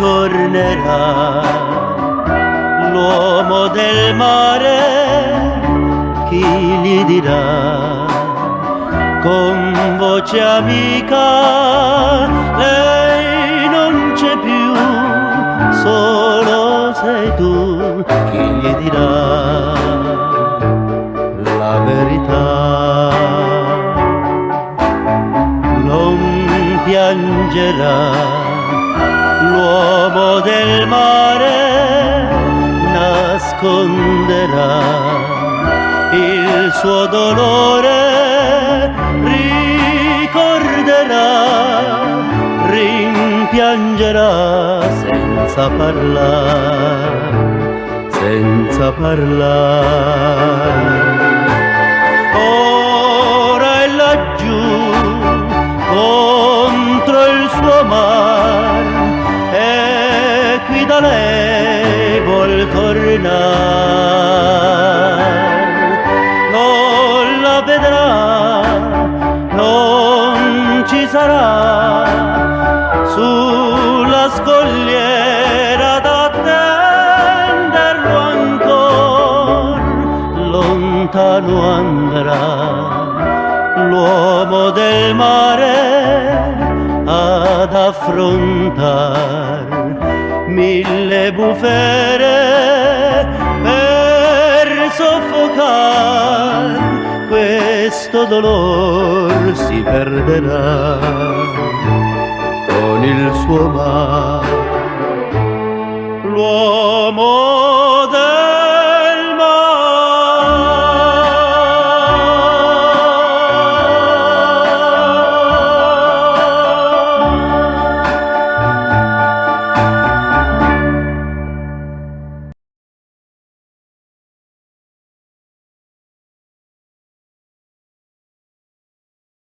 tornerà l'uomo del mare, chi gli dirà con voce amica lei non c'è più, solo sei tu, chi gli dirà la verità. Non piangerà l'uomo del mare, nasconderà il suo dolore, ricorderà, rimpiangerà senza parlare, senza parlare. Ora è laggiù contro il suo mar e qui da lei vuol tornare. Non la vedrà, non ci sarà sulla scogliera da attenderlo ancor. Lontano andrà l'uomo del mare ad affrontar mille bufere per soffocar questo dolor. Si perderà con il suo mare l'uomo del